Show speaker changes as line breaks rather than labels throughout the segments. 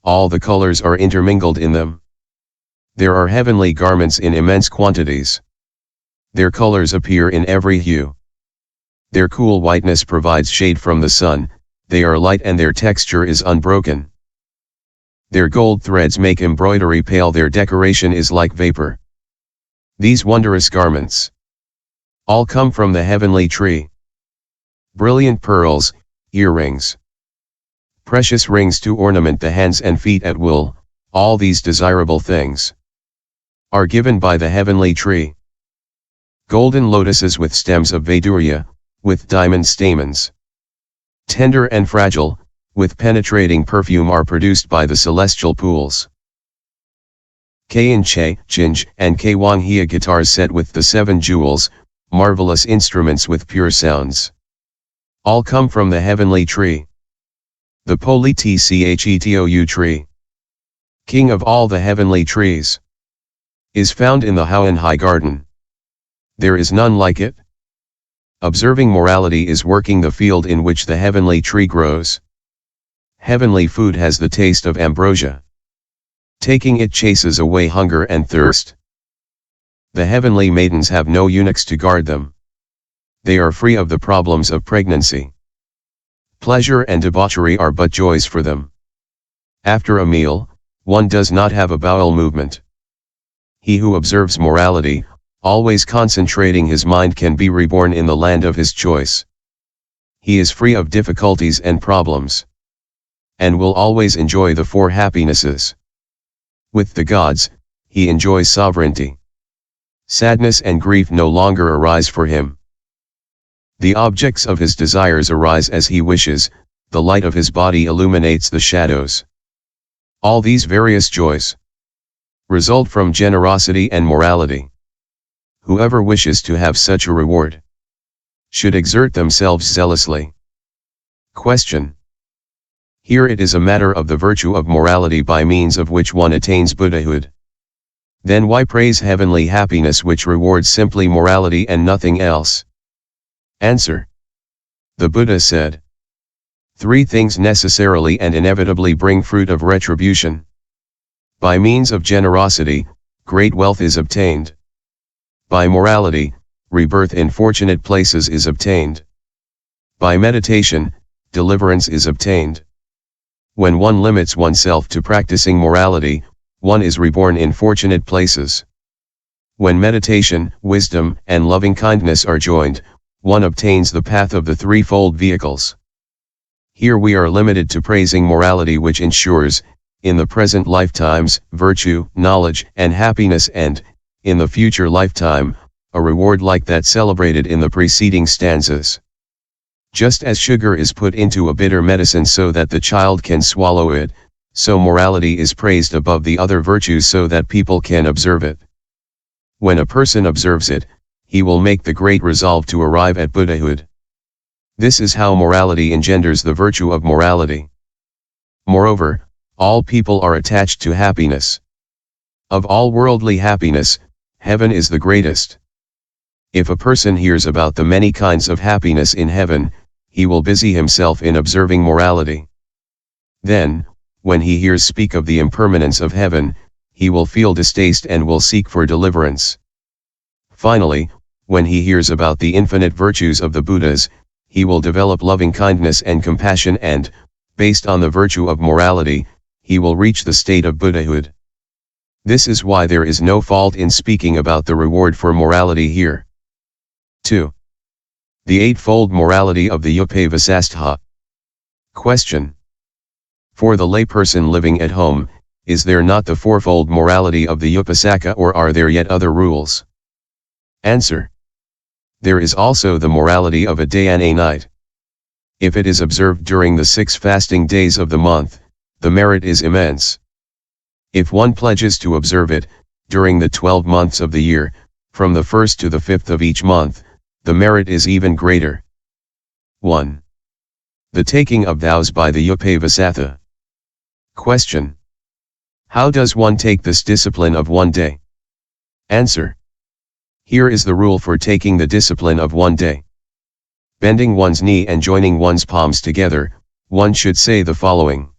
all the colors are intermingled in them. There are heavenly garments in immense quantities. Their colors appear in every hue. Their cool whiteness provides shade from the sun, they are light and their texture is unbroken. Their gold threads make embroidery pale, their decoration is like vapor. These wondrous garments all come from the heavenly tree. Brilliant pearls, earrings, precious rings to ornament the hands and feet at will, all these desirable things are given by the heavenly tree. Golden lotuses with stems of Vaidurya, with diamond stamens, tender and fragile, with penetrating perfume, are produced by the celestial pools. Kainche, Jinj, and Kwanghia guitars set with the 7 jewels, marvelous instruments with pure sounds, all come from the heavenly tree. The Polytchetou tree, king of all the heavenly trees, is found in the Houanhai garden. There is none like it. Observing morality is working the field in which the heavenly tree grows. Heavenly food has the taste of ambrosia. Taking it chases away hunger and thirst. The heavenly maidens have no eunuchs to guard them. They are free of the problems of pregnancy. Pleasure and debauchery are but joys for them. After a meal, one does not have a bowel movement. He who observes morality, always concentrating his mind, can be reborn in the land of his choice. He is free of difficulties and problems, and will always enjoy the 4 happinesses. With the gods, he enjoys sovereignty. Sadness and grief no longer arise for him. The objects of his desires arise as he wishes, the light of his body illuminates the shadows. All these various joys result from generosity and morality. Whoever wishes to have such a reward should exert themselves zealously. Question. Here it is a matter of the virtue of morality by means of which one attains Buddhahood. Then why praise heavenly happiness which rewards simply morality and nothing else? Answer. The Buddha said, 3 things necessarily and inevitably bring fruit of retribution. By means of generosity, great wealth is obtained. By morality, rebirth in fortunate places is obtained. By meditation, deliverance is obtained. When one limits oneself to practicing morality, one is reborn in fortunate places. When meditation, wisdom, and loving kindness are joined, one obtains the path of the threefold vehicles. Here we are limited to praising morality, which ensures, in the present lifetimes, virtue, knowledge, and happiness, and, in the future lifetime, a reward like that celebrated in the preceding stanzas. Just as sugar is put into a bitter medicine so that the child can swallow it, so morality is praised above the other virtues so that people can observe it. When a person observes it, he will make the great resolve to arrive at Buddhahood. This is how morality engenders the virtue of morality. Moreover, all people are attached to happiness. Of all worldly happiness, heaven is the greatest. If a person hears about the many kinds of happiness in heaven, he will busy himself in observing morality. Then, when he hears speak of the impermanence of heaven, he will feel distaste and will seek for deliverance. Finally, when he hears about the infinite virtues of the Buddhas, he will develop loving kindness and compassion and, based on the virtue of morality, he will reach the state of Buddhahood. This is why there is no fault in speaking about the reward for morality here. 2. The eightfold morality of the Upavasastha. Question. For the layperson living at home, is there not the fourfold morality of the Upasaka, or are there yet other rules? Answer. There is also the morality of a day and a night. If it is observed during the 6 fasting days of the month, the merit is immense. If one pledges to observe it, during the 12 months of the year, from the 1st to the 5th of each month, the merit is even greater. 1. The taking of vows by the Upavasatha. Question. How does one take this discipline of one day? Answer. Here is the rule for taking the discipline of one day. Bending one's knee and joining one's palms together, one should say the following.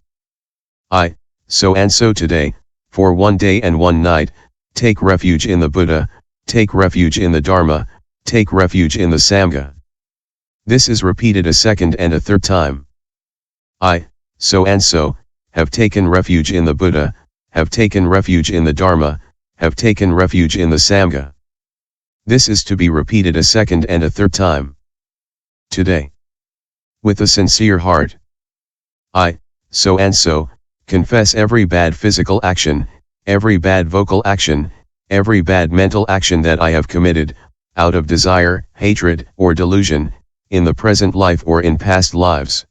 I, so and so today, for 1 day and 1 night, take refuge in the Buddha, take refuge in the Dharma, take refuge in the Sangha. This is repeated a second and a third time. I, so and so, have taken refuge in the Buddha, have taken refuge in the Dharma, have taken refuge in the Sangha. This is to be repeated a second and a third time. Today. With a sincere heart. I, so and so, confess every bad physical action, every bad vocal action, every bad mental action that I have committed, out of desire, hatred, or delusion, in the present life or in past lives.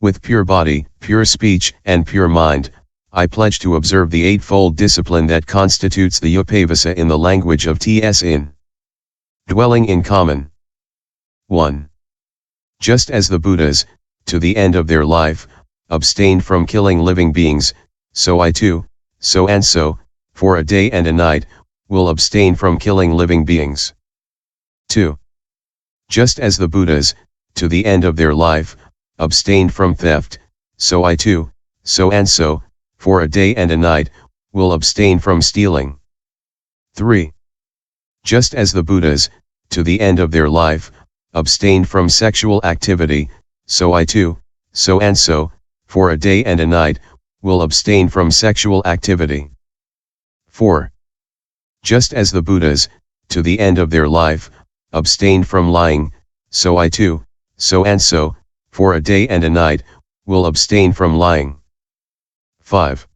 With pure body, pure speech, and pure mind, I pledge to observe the eightfold discipline that constitutes the Upavasa in the language of TSIN. Dwelling in common. 1. Just as the Buddhas, to the end of their life, abstained from killing living beings, so I too, so and so, for a day and a night, will abstain from killing living beings. 2. Just as the Buddhas, to the end of their life, abstained from theft, so I too, so and so, for a day and a night, will abstain from stealing. 3. Just as the Buddhas, to the end of their life, abstained from sexual activity, so I too, so and so, for a day and a night, will abstain from sexual activity. 4. Just as the Buddhas, to the end of their life, abstained from lying, so I too, so and so, for a day and a night, will abstain from lying. 5.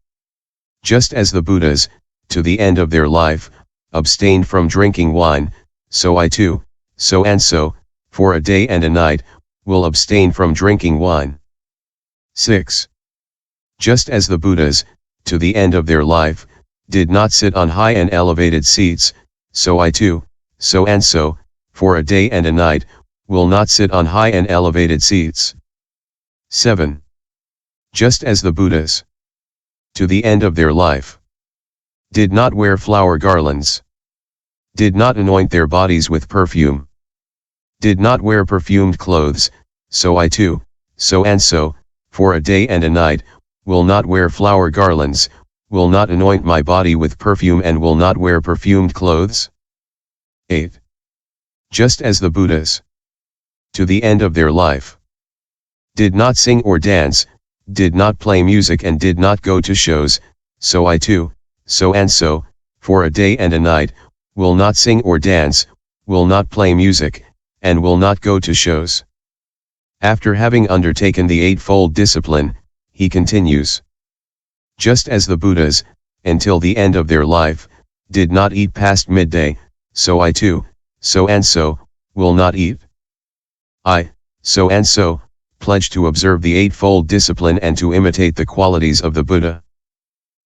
Just as the Buddhas, to the end of their life, abstained from drinking wine, so I too, so and so, for a day and a night, will abstain from drinking wine. 6. Just as the Buddhas, to the end of their life, did not sit on high and elevated seats, so I too, so and so, for a day and a night, will not sit on high and elevated seats. 7. Just as the Buddhas, to the end of their life, did not wear flower garlands, did not anoint their bodies with perfume, did not wear perfumed clothes, so I too, so and so, for a day and a night, will not wear flower garlands, will not anoint my body with perfume and will not wear perfumed clothes. 8. Just as the Buddhas, to the end of their life, did not sing or dance, did not play music and did not go to shows, so I too, so and so, for a day and a night, will not sing or dance, will not play music, and will not go to shows. After having undertaken the eightfold discipline, he continues. Just as the Buddhas, until the end of their life, did not eat past midday, so I too, so and so, will not eat. I, so and so, pledge to observe the eightfold discipline and to imitate the qualities of the Buddha.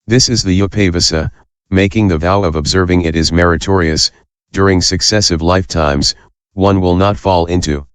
This is the Upavasa, making the vow of observing it is meritorious. During successive lifetimes, one will not fall into